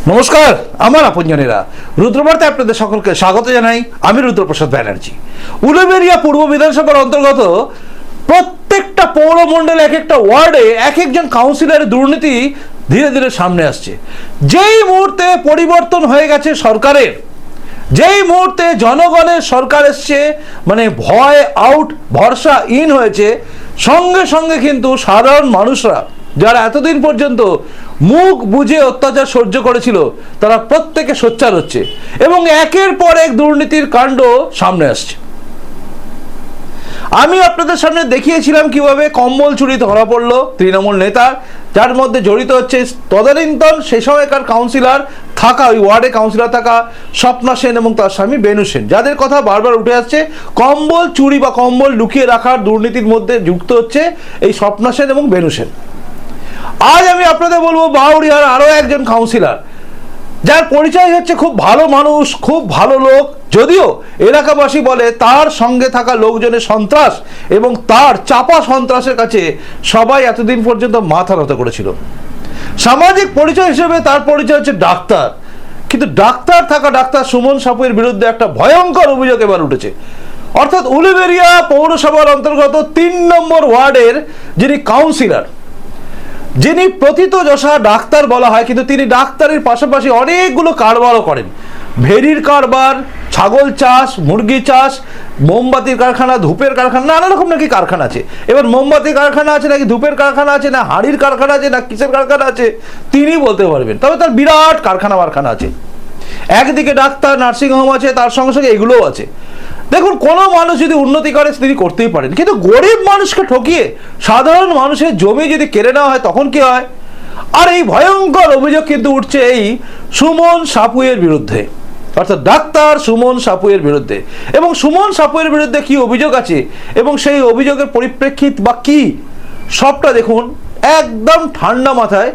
নমস্কার আমার আপনজনেরা, রুদ্রবার্তায় আপনাদের সকলকে স্বাগত জানাই। আমি রুদ্রপ্রসাদ ব্যানার্জি। উলুবেড়িয়া পূর্ব বিধানসভার অন্তর্গত প্রত্যেকটা পৌরমণ্ডলে এক একটা ওয়ার্ডে এক একজন কাউন্সিলরের দুর্নীতি ধীরে ধীরে সামনে আসছে। যেই মুহূর্তে পরিবর্তন হয়ে গেছে সরকারের, যেই মুহূর্তে জনগণের সরকার এসছে, মানে ভয় আউট ভরসা ইন হয়েছে, সঙ্গে সঙ্গে কিন্তু সাধারণ মানুষরা যারা এতদিন পর্যন্ত মুখ বুঝে অত্যাচার সহ্য করেছিল তারা প্রত্যেকে সোচ্চার হচ্ছে এবং একের পর এক দুর্নীতির কাণ্ড সামনে আসছে। আমি আপনাদের সামনে দেখিয়েছিলাম কিভাবে কম্বল চুরি ধরা পড়লো তৃণমূল নেতার, যার মধ্যে জড়িত হচ্ছে তদানীন্তন সেই সময়কার কাউন্সিলর থাকা, ওই ওয়ার্ডে কাউন্সিলর থাকা স্বপ্না সেন এবং তার স্বামী বেনু সেন, যাদের কথা বারবার উঠে আসছে। কম্বল চুরি বা কম্বল লুকিয়ে রাখার দুর্নীতির মধ্যে যুক্ত হচ্ছে এই স্বপ্না সেন এবং বেনু সেন। আজ আমি আপনাদের বলবো বাউরিয়ার আরো একজন কাউন্সিলর, যার পরিচয় হচ্ছে খুব ভালো মানুষ, খুব ভালো লোক, যদিও এলাকাবাসী বলে তার সঙ্গে থাকা লোকজনের সন্ত্রাস এবং তার চাপা সন্ত্রাসের কাছে সবাই এতদিন পর্যন্ত মাথা নত করেছিল। সামাজিক পরিচয় হিসেবে তার পরিচয় হচ্ছে ডাক্তার, কিন্তু ডাক্তার থাকা ডাক্তার সুমন সাপুয়ের বিরুদ্ধে একটা ভয়ঙ্কর অভিযোগ এবার উঠেছে। অর্থাৎ উলুবেড়িয়া পৌরসভার অন্তর্গত ৩ নম্বর ওয়ার্ডের যিনি কাউন্সিলর, যিনি প্রথিতযশা ডাক্তার বলা হয়, কিন্তু তিনি ডাক্তারের পাশাপাশি অনেকগুলো কারবারও করেন। ভেড়ির কারবার, ছাগল চাষ, মুরগি চাষ, মোমবাতির কারখানা, ধূপের কারখানা, নানা রকম নাকি কারখানা আছে। এবার মোমবাতির কারখানা আছে নাকি ধূপের কারখানা আছে না হাড়ির কারখানা আছে না কিসের কারখানা আছে তিনি বলতে পারবেন, তবে তার বিরাট কারখানা আছে। একদিকে ডাক্তার, নার্সিংহোম আছে, তার সঙ্গে সঙ্গে এগুলোও আছে। দেখুন, কোনো মানুষ যদি উন্নতি করে তিনি করতেই পারেন, কিন্তু গরিব মানুষকে ঠকিয়ে সাধারণ মানুষের জমি যদি কেড়ে নেওয়া হয় তখন কি হয়? আর এই ভয়ঙ্কর অভিযোগ কিন্তু উঠছে এই সুমন সাপুয়ের বিরুদ্ধে, অর্থাৎ ডাক্তার সুমন সাপুয়ের বিরুদ্ধে। এবং সুমন সাপুয়ের বিরুদ্ধে কি অভিযোগ আছে এবং সেই অভিযোগের পরিপ্রেক্ষিত বা কি, সবটা দেখুন একদম ঠান্ডা মাথায়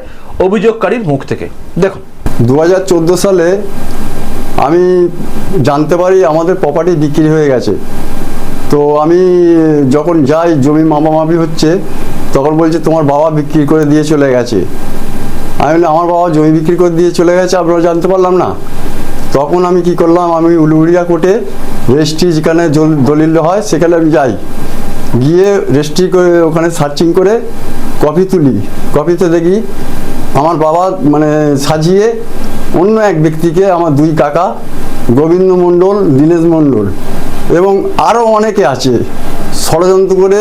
অভিযোগকারীর মুখ থেকে। দেখুন, 2014 সালে আমি জানতে পারি আমাদের প্রপার্টি বিক্রি হয়ে গেছে। তো আমি যখন যাই জমি মাপামাপি হচ্ছে, তখন বলছে তোমার বাবা বিক্রি করে দিয়ে চলে গেছে। আমি বললাম আমার বাবা জমি বিক্রি করে দিয়ে চলে গেছে, আপনারা জানতে পারলাম না। তখন আমি কি করলাম, আমি উলুবেড়িয়া কোর্টে রেজিস্ট্রি যেখানে দলিল হয় সেখানে আমি যাই, গিয়ে রেজিস্ট্রি করে ওখানে সার্চিং করে কপি তুলি। কপিতে দেখি আমার বাবা মানে সাজিয়ে অন্য এক ব্যক্তিকে, আমার 2 কাকা গোবিন্দ মণ্ডল, দীনেশ মণ্ডল এবং আরও অনেকে আছে, ষড়যন্ত্র করে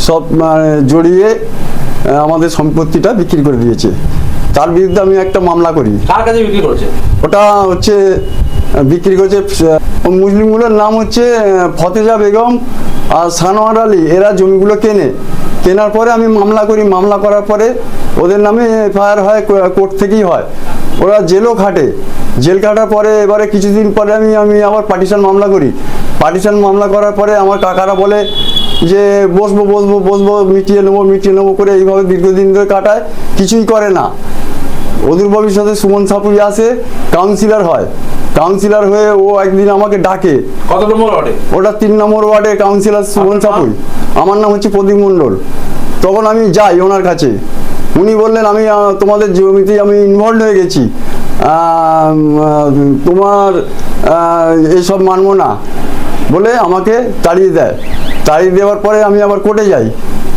সব মানে জড়িয়ে আমাদের সম্পত্তিটা বিক্রি করে দিয়েছে। তার বিরুদ্ধে আমি একটা মামলা করি। কার কাছে বিক্রি করেছে? ওটা হচ্ছে বিক্রি করেছে মুসলিমগুলোর নাম হচ্ছে ফতেজা বেগম আর সানোয়ার আলী। এরা জমিগুলো কেনার পরে আমি মামলা করি। মামলা করার পরে ওদের নামে এফআইআর হয়, কোর্ট থেকেই হয়। ওরা জেলও খাটে। জেল কাটার পরে এবারে কিছুদিন পরে আমি আবার পার্টিশন মামলা করি। পার্টিশন মামলা করার পরে আমার কাকারা বলে যে বসবো মিটিয়ে নেবো করে এইভাবে দীর্ঘদিন ধরে কাটায়, কিছুই করে না। অদূর ভবিষ্যতে সুমন সাপুই আসে, কাউন্সিলর হয়। কাউন্সিলর হয়ে ও একদিন আমাকে ডাকে। কত নম্বর ওয়ার্ডে? ওটা 3 নম্বর ওয়ার্ডে কাউন্সিলর সুমন সাপুই। আমার নাম হচ্ছে প্রদীপ মণ্ডল। তখন আমি যাই ওনার কাছে, উনি বললেন আমি তোমাদের জমিতে আমি ইনভলভ হয়ে গেছি, তোমার এইসব মানবো না বলে আমাকে তাড়িয়ে দেয়। তাড়িয়ে দেওয়ার পরে আমি আবার কোর্টে যাই।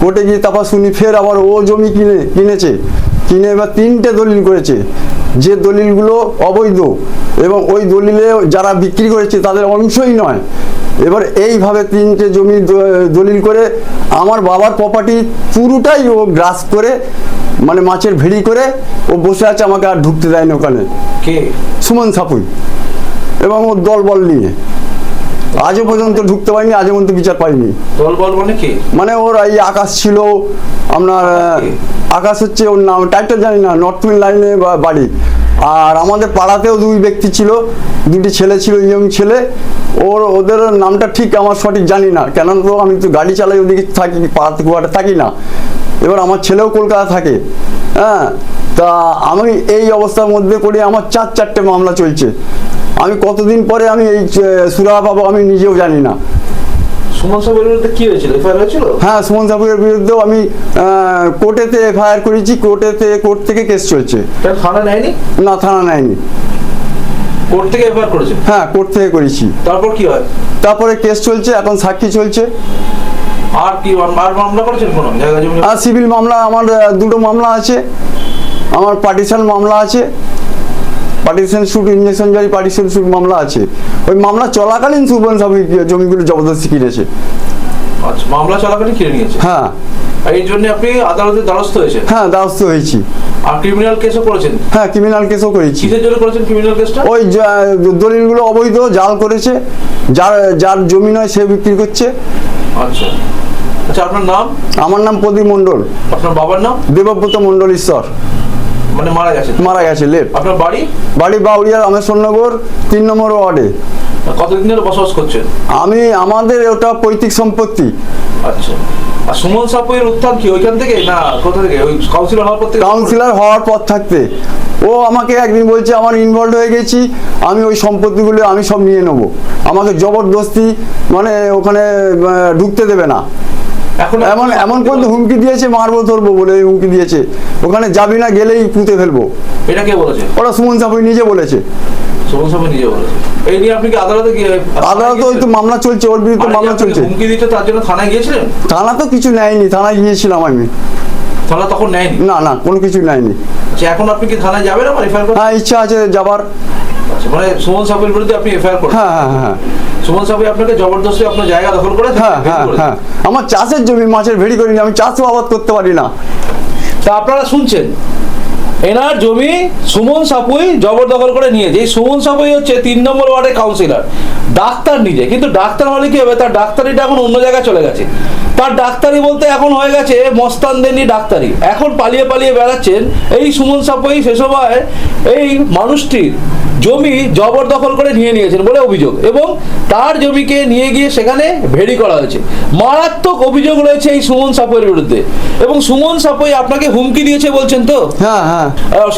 কোর্টে গিয়ে তারপর শুনি ফের আবার ও জমি কিনে এবার 3টে দলিল করেছে, যে দলিলগুলো অবৈধ এবং ওই দলিলে যারা বিক্রি করেছে তাদের অংশই নয়। এবার এইভাবে 3টে জমি দলিল করে আমার বাবার প্রপার্টি পুরোটাই ও গ্রাস করে, মানে মাছের ভেড়ি করে ও বসে আছে, আমাকে আর ঢুকতে দেয় না ওখানে। কে? সুমন সাপুই এবং ওর দলবল নিয়ে আজও পর্যন্ত ঢুকতে পারিনি, আজও পর্যন্ত বিচার পাইনি। দলবল মানে কি? মানে ওর এই আকাশ ছিল, আপনার আকাশ হচ্ছে ওর নাম, টাইটেল জানি না, নর্থ মিল লাইনে বাড়ি। আর আমাদের পাড়াতেও 2 ব্যক্তি ছিল, 2টি ছেলে ছিল, ইয়ং ছেলে। ওদের নামটা ঠিক আমার সঠিক জানি না, কেন তো আমি তো গাড়ি চালাই, ওদিকে থাকি, পাড়াতে কুয়াটা থাকি না। এবার আমার ছেলেও কলকাতা থাকে। হ্যাঁ, তা আমি এই অবস্থার মধ্যে পড়ে আমার 4-4টে মামলা চলছে। আমি কতদিন পরে আমি এই সুরাহা পাবো আমি নিজেও জানি না। সুমন সাহেবের বিরুদ্ধে কি হয়েছিল, এফআইআর হয়েছিল? হ্যাঁ, সুমন সাপুরের বিরুদ্ধেও আমি কোর্টেতে এফআইআর করেছি, কোর্ট থেকে কেস চলছে। থানা নেয়নি? না, থানা নেয়নি। কোর্ট থেকে এফআইআর করেছে? হ্যাঁ, কোর্ট থেকে করেছি। তারপর কি হয়? তারপরে কেস চলছে, এখন সাক্ষী চলছে। আর কি আর মামলা করেছেন কোনো জায়গা জমি? আর সিভিল মামলা আমার দুটো মামলা আছে। আমার পার্টিশন মামলা আছে, পার্টিশন সুট, ইঞ্জেকশন জারি পার্টিশন সুট মামলা আছে। ওই মামলা চলাকালীন সুমন সাপুই জমিগুলো জবরদস্তি কিনেছে। আচ্ছা, মামলা চলাকালীন কিনে নিয়েছে? হ্যাঁ। এই জন্য আপনি আদালতে দ্বারস্থ হয়েছেন? হ্যাঁ, দ্বারস্থ হয়েছি। আর ক্রিমিনাল কেসও করেছেন? হ্যাঁ, ক্রিমিনাল কেসও করেছি। কিসের জন্য করেছেন ক্রিমিনাল কেসটা? ওই দলিলগুলো অবৈধ, জাল করেছে, যার জমি নয় সে বিক্রি করছে। আচ্ছা আচ্ছা, আপনার নাম? আমার নাম প্রদীপ মণ্ডল। আপনার বাবার নাম? দেবব্রত মণ্ডল ঈশ্বর। মানে মারা গেছে? লেপ। আপনার বাড়ি? বাড়ি বাউরিয়া রামেশ্বরনগর 3 নম্বর ওয়ার্ডে। কতদিন ধরে বসবাস করছেন? আমাদের ওটা পৈতৃক সম্পত্তি। আচ্ছা। আর সুমন সাপুইয়ের উত্থান কি ওইখান থেকে না কোথা থেকে? ওই কাউন্সিলর হওয়ার পর থেকে? কাউন্সিলর হওয়ার পর থাকতে ও আমাকে একদিন বলছে আমার ইনভলভ হয়ে গেছি, আমি ওই সম্পত্তিগুলো আমি সব নিয়ে নেব। আমাকে জবরদস্তি মানে ওখানে ঢুকতে দেবে না। এখন এমন পর্যন্ত হুমকি দিয়েছে, মারবো ধরবো বলে হুমকি দিয়েছে। ওখানে যাবি না, গেলেই পুঁতে ফেলবো। এটা কে বলেছে? ওরা সুমন সাপুই নিজে বলেছে। সুমন সাপুই নিজে বলেছে? এই নিয়ে আপনি কি আদালতে গিয়ে? আদালতে ওই তো মামলা চলছে, ওর বিরুদ্ধে মামলা চলছে। হুমকি দিচ্ছে তার জন্য থানায় গিয়েছিলেন? থানা তো কিছু নেয়নি, থানায় গিয়েছিলাম আমি। থানা তখন নেয়নি? না, কোনো কিছু নেয়নি। আচ্ছা, এখন আপনি কি থানায় যাবেন আবার এফআইআর করতে? হ্যাঁ, ইচ্ছা আছে যাবার। আচ্ছা, মানে সুমন সাপুইয়ের বিরুদ্ধে আপনি এফআইআর করবেন? হ্যাঁ। সুমন সাপুই আপনাকে জবরদস্তি আপনার জায়গা দখল করেছে? হ্যাঁ। আমার চাষের জমি, মাছের ভেড়ি করিনি, আমি চাষও আবাদ করতে পারি না। তা আপনারা শুনছেন, এনার জমি সুমন সাপুই জবরদখল করে নিয়েছে। এই সুমন সাপুই হচ্ছে 3 নম্বর ওয়ার্ডের কাউন্সিলর, ডাক্তার নিজে। কিন্তু ডাক্তার হলে কি হবে, তার ডাক্তারিটা এখন অন্য জায়গায় চলে গেছে। তার ডাক্তারি বলতে এখন হয়ে গেছে মস্তানদেরই ডাক্তারি। এখন পালিয়ে বেড়াচ্ছেন এই সুমন সাপুই। সে সময় এই মানুষটির জমি জবরদখল করে নিয়েছেন বলে অভিযোগ, এবং তার জমিকে নিয়ে গিয়ে সেখানে ভেড়ি করা হয়েছে। মারাত্মক অভিযোগ রয়েছে এই সুমন সাপুইয়ের বিরুদ্ধে। এবং সুমন সাপুই আপনাকে হুমকি দিয়েছে বলছেন তো? হ্যাঁ।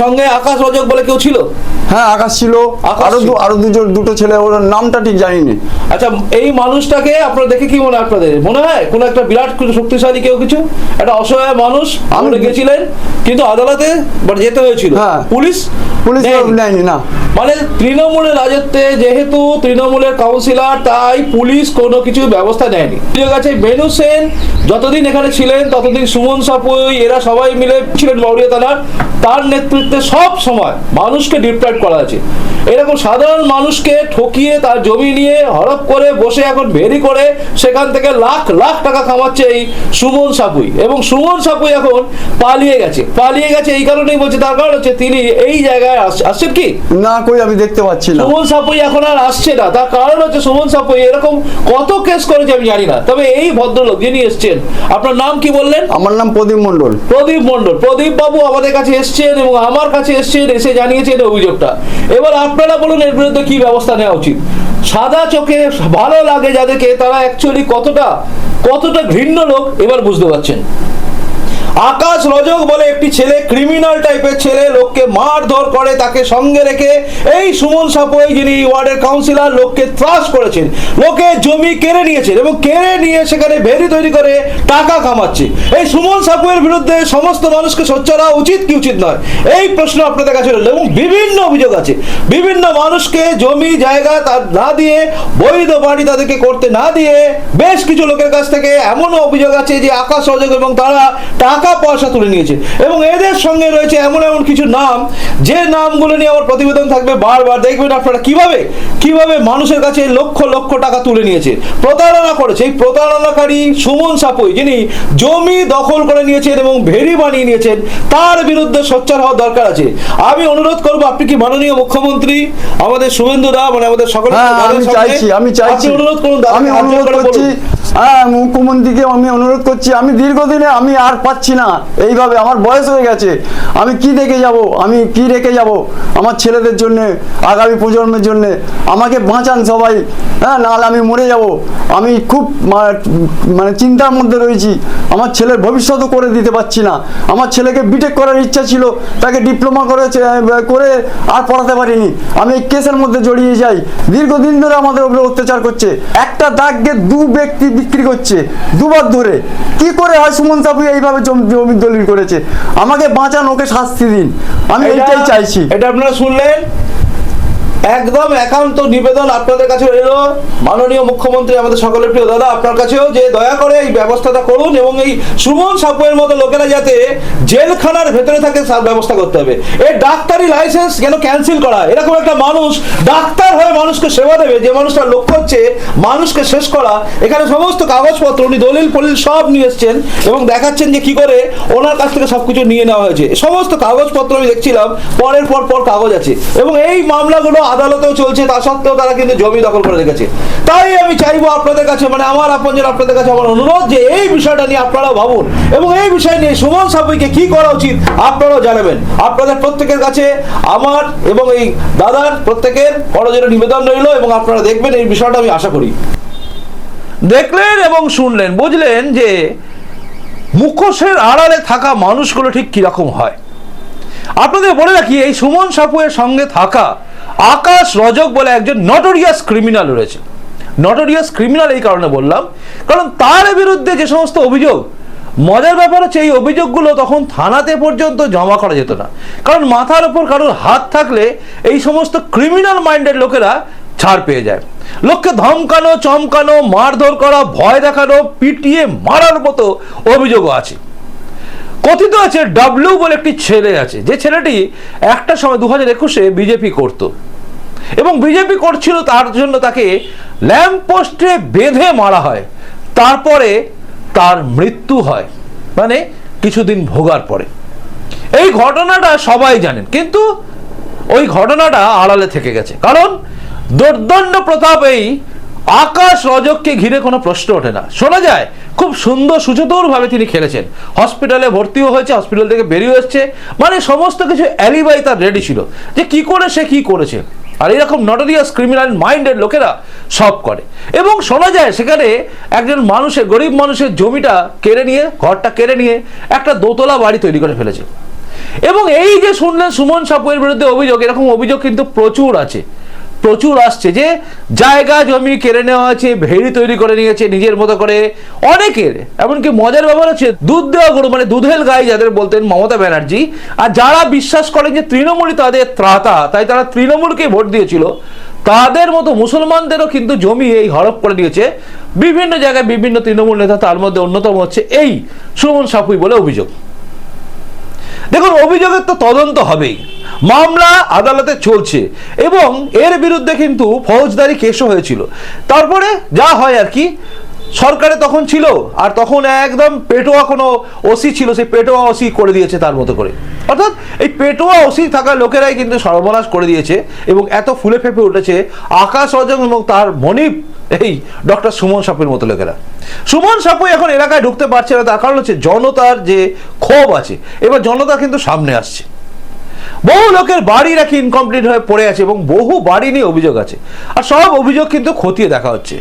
সঙ্গে আকাশ রজক বলে কেউ ছিল? হ্যাঁ, আকাশ ছিল, আরো দুটো ছেলে, ওর নামটা ঠিক জানিনি। আচ্ছা, এই মানুষটাকে আপনারা দেখে কি মনে হয়? আপনাদের মনে হয় কোন একটা বিরাট শক্তিশালী কেউ, কিছু একটা অসহায় মানুষ? আপনি গেছিলেন কিন্তু আদালতে যেতে হয়েছিল, পুলিশ নেয়নি। না, মানে তৃণমূলের রাজত্বে যেহেতু তৃণমূলের কাউন্সিলর, তাই পুলিশ কোনো কিছু ব্যবস্থা নেয়নি। বেনু সেন যতদিন এখানে ছিলেন ততদিন সুমন সাপুই এরা সবাই মিলে ছিলেন বাউরিয়া থানার। তার নেতৃত্বে সব সময় মানুষকে ডিপ্রাইভ করা আছে। এরকম সাধারণ মানুষকে ঠকিয়ে তার জমি নিয়ে হড়প করে বসে এখন ভেরি করে সেখান থেকে লাখ লাখ টাকা কামাচ্ছে এই সুমন সাপুই। এবং সুমন সাপুই এখন পালিয়ে গেছে এই কারণেই বলছে, তার কারণ হচ্ছে তিনি এই জায়গায় আসছেন কি না, কই আমি দেখতে পাচ্ছি না। সুমন সাপুই এখন আর আসছে না, তার কারণ হচ্ছে সুমন সাপুই এরকম কত কেস করেছে আমি জানি না। তবে এই ভদ্রলোক যিনি এসছেন, আপনার নাম কি বললেন? আমার নাম প্রদীপ মণ্ডল। প্রদীপ বাবু আমাদের কাছে এসছেন এবং আমার কাছে এসে জানিয়েছেন অভিযোগটা। এবার আপনারা বলুন এর বিরুদ্ধে কি ব্যবস্থা নেওয়া উচিত। সাদা চোখে ভালো লাগে যাদেরকে, তারা অ্যাকচুয়ালি কতটা ঘৃণ্য লোক এবার বুঝতে পারছেন। আকাশ রজক বলে একটি ছেলে, ক্রিমিনাল টাইপের ছেলে, লোককে মারধর করে, তাকে সঙ্গে রেখে এই সুমন সাপুই যিনি ওয়ার্ডের কাউন্সিলর লোককে ত্রাস করেছেন, লোকে জমি কেড়ে নিয়েছেন এবং কেড়ে নিয়ে সেখানে ভেরি তৈরি করে টাকা কামাচ্ছে। এই সুমন সাপুইয়ের বিরুদ্ধে সমস্ত মানুষকে সোচ্চার হওয়া উচিত কি উচিত নয়, এই প্রশ্ন আপনাদের কাছে রইল। এবং বিভিন্ন অভিযোগ আছে, বিভিন্ন মানুষকে জমি জায়গা তার না দিয়ে, বৈধ বাড়ি তাদেরকে করতে না দিয়ে, বেশ কিছু লোকের কাছ থেকে এমনও অভিযোগ আছে যে আকাশ রজক এবং তারা টাকা পয়সা তুলে নিয়েছে। এবং এদের সঙ্গে রয়েছে এমন কিছু নাম, যে নামগুলো নিয়ে আমার প্রতিবেদন থাকবে। বারবার দেখবেন আপনারা কিভাবে মানুষের কাছে লক্ষ লক্ষ টাকা তুলে নিয়েছে, প্রতারণা করেছে। এই প্রতারণাকারী সুমন সাপুই যিনি জমি দখল করে নিয়েছেন এবং ভেরি বানিয়ে নিয়েছেন, তার বিরুদ্ধে সোচ্চার হওয়ার দরকার আছে। আমি অনুরোধ করবো, আপনি কি মাননীয় মুখ্যমন্ত্রী আমাদের শুভেন্দু দা, মানে আমাদের সকলের আমি চাইছি অনুরোধ করুন, আমি অনুরোধ করছি মুখ্যমন্ত্রীকে, আমি অনুরোধ করছি। আমি দীর্ঘদিনে আমি আর পাচ্ছি না, না এইভাবে, আমার বয়স হয়ে গেছে, আমি কি দেখে যাব, আমি কি রেখে যাব আমার ছেলেদের জন্যে, আগামী প্রজন্মের জন্যে? আমাকে বাঁচান সবাই, হ্যাঁ, নাহলে আমি মরে যাব। আমি খুব মানে চিন্তার মধ্যে রয়েছি, আমার ছেলের ভবিষ্যৎও করে দিতে পারছি না। আমার ছেলেকে বিটেক করার ইচ্ছা ছিল, তাকে ডিপ্লোমা করে আর পড়াতে পারিনি। আমি এই কেসের মধ্যে জড়িয়ে যাই, দীর্ঘদিন ধরে আমাদের উপরে অত্যাচার করছে। একটা দাগকে দু ব্যক্তি বিক্রি করছে দুবার ধরে। কি করে হয় সুমন সাপুই এইভাবে জমি দলিল করেছে? আমাকে বাঁচান, ওকে শাস্তি দিন, আমি এইটাই চাইছি। এটা আপনারা শুনলেন, একদম একান্ত নিবেদন আপনাদের কাছে এলো মাননীয় মুখ্যমন্ত্রী আমাদের সকলের প্রিয় দাদা আপনার কাছেও, যে দয়া করে এই ব্যবস্থাটা করুন এবং এই সুমন সাপুয়ের মতো লোকেরা যাতে জেলখানার ভেতরে থাকে তার ব্যবস্থা করতে হবে। এর ডাক্তারি লাইসেন্স কেন ক্যান্সেল করা? এরকম একটা মানুষ ডাক্তার হয়ে মানুষকে সেবা দেবে, যে মানুষটার লক্ষ্য হচ্ছে মানুষকে শেষ করা। এখানে সমস্ত কাগজপত্র উনি দলিল ফলিল সব নিয়ে এসছেন এবং দেখাচ্ছেন যে কি করে ওনার কাছ থেকে সবকিছু নিয়ে নেওয়া হয়েছে। সমস্ত কাগজপত্র আমি দেখছিলাম, পরের পর কাগজ আছে এবং এই মামলাগুলো আদালতেও চলছে, তা সত্ত্বেও তারা কিন্তু জমি দখল করে রেখেছে। তাই আমি চাইবো আপনাদের কাছে, মানে আমার আপনজন আপনাদের কাছে আমার অনুরোধ, যে এই বিষয়টা নিয়ে আপনারাও ভাবুন এবং এই বিষয় নিয়ে সুমন সাপুইকে কি করা উচিত আপনারাও জানাবেন। আপনাদের প্রত্যেকের কাছে আমার এবং এই দাদার প্রত্যেকের করজোড়ে নিবেদন রইল এবং আপনারা দেখবেন এই বিষয়টা, আমি আশা করি। দেখলেন এবং শুনলেন, বুঝলেন যে মুখোশের আড়ালে থাকা মানুষগুলো ঠিক কিরকম হয়। আপনাদের বলে রাখি, এই সুমন সাপুয়ের সঙ্গে থাকা আকাশ রজক বলে একজন নটোরিয়াস ক্রিমিনাল রয়েছে। নটোরিয়াস ক্রিমিনাল এই কারণে বললাম, কারণ তার বিরুদ্ধে যে সমস্ত অভিযোগ, মজার ব্যাপার হচ্ছে এই অভিযোগগুলো তখন থানাতে পর্যন্ত জমা করা যেত না, কারণ মাথার উপর কারোর হাত থাকলে এই সমস্ত ক্রিমিনাল মাইন্ডেড লোকেরা ছাড় পেয়ে যায়। লোককে ধমকানো, চমকানো, মারধর করা, ভয় দেখানো, পিটিয়ে মারার মতো অভিযোগও আছে। কথিত আছে ডাব্লিউ বলে একটি ছেলে আছে, যে ছেলেটি একটা সময় 2021-এ বিজেপি করত এবং বিজেপি করছিল, তার জন্য তাকে ল্যাম্পপোস্টে বেঁধে মারা হয়, তারপরে তার মৃত্যু হয়, মানে কিছুদিন ভোগার পরে। এই ঘটনাটা সবাই জানেন, কিন্তু ওই ঘটনাটা আড়ালে থেকে গেছে, কারণ দুর্দণ্ড প্রতাপ এই আকাশ রজককে ঘিরে কোনো প্রশ্ন ওঠে না। শোনা যায় খুব সুন্দর সুচতুরভাবে তিনি খেলেছেন, হসপিটালে ভর্তিও হয়েছে, হসপিটাল থেকে বেরিয়ে এসছে, মানে সমস্ত কিছু অ্যালিবাই তার রেডি ছিল যে কি করে সে কি করেছে। আর এরকম নটোরিয়াস ক্রিমিনাল মাইন্ডেড লোকেরা সব করে। এবং শোনা যায় সেখানে একজন মানুষের, গরিব মানুষের জমিটা কেড়ে নিয়ে, ঘরটা কেড়ে নিয়ে একটা দোতলা বাড়ি তৈরি করে ফেলেছে। এবং এই যে শুনলেন সুমন সাপুয়ের বিরুদ্ধে অভিযোগ, এরকম অভিযোগ কিন্তু প্রচুর আছে, প্রচুর আসছে, যে জায়গা জমি কেড়ে নেওয়া হয়েছে, ভেড়ি তৈরি করে নিয়েছে নিজের মতো করে অনেকের। এমনকি মজার ব্যাপার হচ্ছে দুধ দেওয়া গরু, মানে দুধের গাই যাদের বলতেন মমতা ব্যানার্জি, আর যারা বিশ্বাস করেন যে তৃণমূলই তাদের ত্রাতা, তাই তারা তৃণমূলকে ভোট দিয়েছিল, তাদের মতো মুসলমানদেরও কিন্তু জমি এই হড়প করে দিয়েছে বিভিন্ন জায়গায় বিভিন্ন তৃণমূল নেতা। তার মধ্যে অন্যতম হচ্ছে এই সুমন সাপুই বলে অভিযোগ। দেখুন, অভিযোগের তো তদন্ত হবেই, মামলা আদালতে চলছে এবং এর বিরুদ্ধে কিন্তু ফৌজদারি কেসও হয়েছিল। তারপরে যা হয় আর কি, সরকারে তখন ছিল, আর তখন একদম পেটোয়া কোনো ওসি ছিল, সেই পেটোয়া ওসি করে দিয়েছে তার মতো করে। অর্থাৎ এই পেটোয়া ওসি থাকা লোকেরাই কিন্তু সর্বনাশ করে দিয়েছে এবং এত ফুলে ফেঁপে উঠেছে আকাশ রজক এবং তার মনিব এই ডক্টর সুমন সাপুর মতো লোকেরা। সুমন সাপু এখন এলাকায় ঢুকতে পারছে না, তার কারণ হচ্ছে জনতার যে ক্ষোভ আছে, এবার জনতা কিন্তু সামনে আসছে। বহু লোকের বাড়ি রাখি ইনকমপ্লিট হয়ে পড়ে আছে এবং বহু বাড়ি নিয়ে অভিযোগ আছে, আর সব অভিযোগ কিন্তু খতিয়ে দেখা হচ্ছে।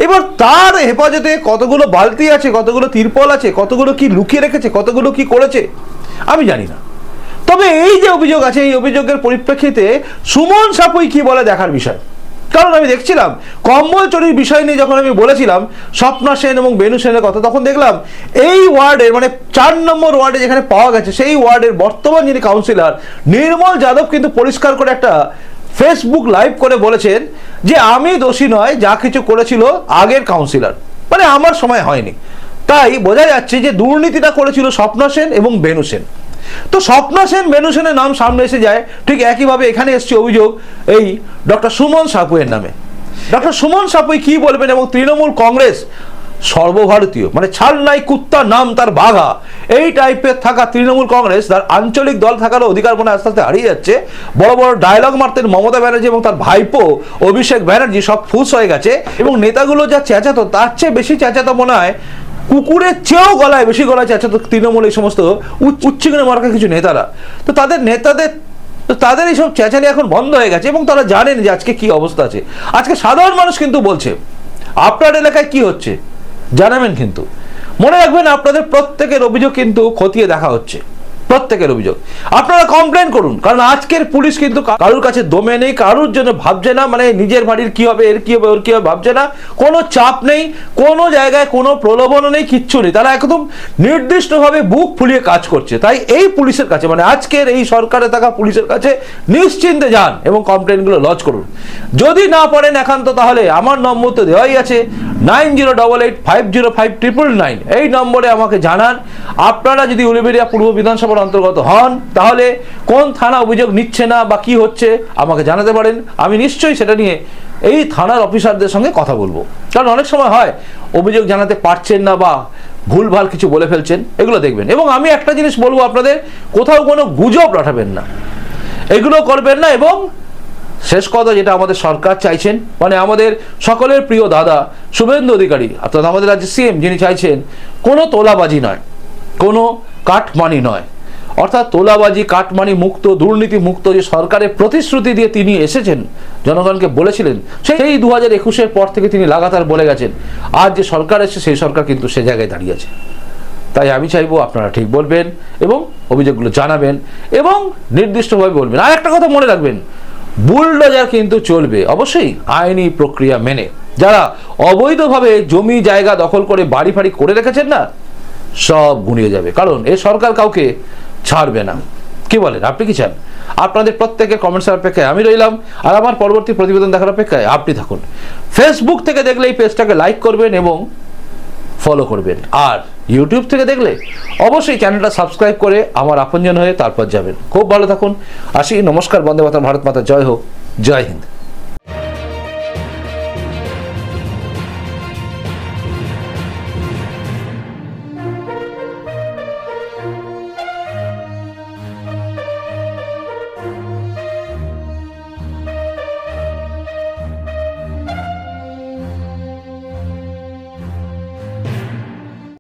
এবার তার হেফাজতে কতগুলো বালতি আছে, কতগুলো তিরপল আছে, কতগুলো কি লুকিয়ে রেখেছে, কতগুলো কি করেছে আমি জানি না। তবে এই যে অভিযোগ আছে, এই অভিযোগের পরিপ্রেক্ষিতে সুমন সাপুই কি বলে দেখার বিষয়। কারণ আমি দেখছিলাম কম্বল চুরির বিষয় নিয়ে যখন আমি বলেছিলাম স্বপ্না সেন এবং বেনু সেনের কথা, তখন দেখলাম এই ওয়ার্ডের, মানে 4 নম্বর ওয়ার্ডে যেখানে পাওয়া গেছে, সেই ওয়ার্ডের বর্তমান যিনি কাউন্সিলর নির্মল যাদব কিন্তু পরিষ্কার করে একটা ফেসবুক লাইভ করে বলেছেন যে আমি দোষী নয়, যা কিছু করেছিল আগের কাউন্সিলর, মানে আমার সময় হয়নি। তাই বোঝা যাচ্ছে যে দুর্নীতিটা করেছিল স্বপ্না সেন এবং বেনু সেন। তো স্বপ্না সেন, বেনু সেনের নাম সামনে এসে যায়, ঠিক একইভাবে এখানে এসছে অভিযোগ এই ডক্টর সুমন সাপুয়ের নামে। ডক্টর সুমন সাপুই কি বলবেন, এবং তৃণমূল কংগ্রেস সর্বভারতীয়, মানে ছাল নাই কুত্তা নাম তার বাঘা, এই টাইপের থাকা তৃণমূল কংগ্রেস তার আঞ্চলিক দল থাকার অধিকার মনে আস্তে আস্তে হারিয়ে যাচ্ছে। বড় বড় ডায়লগ মারতেন মমতা ব্যানার্জি এবং তার ভাইপো অভিষেক ব্যানার্জি, সব ফুস হয়ে গেছে এবং নেতাগুলো যা চেঁচাতো তার চেয়ে বেশি চেঁচাতো মনে হয় কুকুরের চেয়েও গলায় বেশি গলায় চাচ্ছে তো তৃণমূল এই সমস্ত উচ্চকিনে মার্কা কিছু নেতারা। তো তাদের এইসব চেঁচানি এখন বন্ধ হয়ে গেছে এবং তারা জানেন যে আজকে কি অবস্থা আছে। আজকে সাধারণ মানুষ কিন্তু বলছে আপনার এলাকায় কি হচ্ছে জানাবেন, কিন্তু মনে রাখবেন আপনাদের প্রত্যেকের অভিযোগ কিন্তু খতিয়ে দেখা হচ্ছে, প্রত্যেকের অভিযোগ। আপনারা কমপ্লেন করুন, কারণ আজকের পুলিশ কিন্তু কারোর কাছে দমে নেই, কারোর জন্য ভাবছে না, মানে নিজের বাড়ির কি হবে, এর কি হবে, ওর কি হবে ভাবছে না, কোনো চাপ নেই, কোনো জায়গায় কোনো প্রলোভনও নেই, কিচ্ছু নেই। তারা একদম নির্দিষ্টভাবে বুক ফুলিয়ে কাজ করছে। তাই এই পুলিশের কাছে, মানে আজকের এই সরকারে থাকা পুলিশের কাছে নিশ্চিন্তে যান এবং কমপ্লেনগুলো লজ করুন। যদি না পারেন একান্ত, তাহলে আমার নম্বর তো দেওয়াই আছে 9088505999, এই নম্বরে আমাকে জানান আপনারা যদি উলুবেড়িয়া পূর্ব বিধানসভার অন্তর্গত হন, তাহলে কোন থানা অভিযোগ নিচ্ছে না বা কি হচ্ছে আমাকে জানাতে পারেন। আমি নিশ্চয়ই সেটা নিয়ে এই থানার অফিসারদের সঙ্গে কথা বলবো, কারণ অনেক সময় হয় অভিযোগ জানাতে পারছেন না বা ভুলভাল কিছু বলে ফেলছেন, এগুলো দেখবেন। এবং আমি একটা জিনিস বলবো আপনাদের, কোথাও কোনো গুজব রটাবেন না, এগুলো করবেন না। এবং শেষ কথা, যেটা আমাদের সরকার চাইছেন, মানে আমাদের সকলের প্রিয় দাদা শুভেন্দু অধিকারী অর্থাৎ আমাদের রাজ্যের সিএম, যিনি চাইছেন কোনো তোলাবাজি নয়, কোনো কাটমানি নয়, অর্থাৎ তোলাবাজি কাটমানি মুক্ত, দুর্নীতি মুক্ত যে সরকারের প্রতিশ্রুতি দিয়ে তিনি এসেছেন, জনগণকে বলেছিলেন, সেই 2021-এর পর থেকে তিনি লাগাতার বলে গেছেন। আজ যে সরকার এসেছে সেই সরকার কিন্তু সে জায়গায় দাঁড়িয়ে আছে। তাই আমি চাইবো আপনারা ঠিক বলবেন এবং অভিযোগগুলো জানাবেন এবং নির্দিষ্টভাবে বলবেন। আর একটা কথা মনে রাখবেন, বুলডোজার কিন্তু চলবে অবশ্যই আইনি প্রক্রিয়া মেনে। যারা অবৈধভাবে জমি জায়গা দখল করে বাড়ি ফাড়ি করে রেখেছেন না, সব গুঁড়িয়ে যাবে, কারণ এই সরকার কাউকে ছাড়বে না। কি বলেন, আপনি কি চান? আপনাদের প্রত্যেকের কমেন্টসের অপেক্ষায় আমি রইলাম, আর আমার পরবর্তী প্রতিবেদন দেখার অপেক্ষায় আপনি থাকুন। ফেসবুক থেকে দেখলে এই পেজটাকে লাইক করবেন এবং ফলো করবেন, আর ইউটিউব থেকে দেখলে অবশ্যই চ্যানেলটা সাবস্ক্রাইব করে আমার আপনজন হয়ে তারপর যাবেন। খুব ভালো থাকুন, আসি, নমস্কার, বন্দে মাতরম, ভারত মাতা জয় হোক, জয় হিন্দ।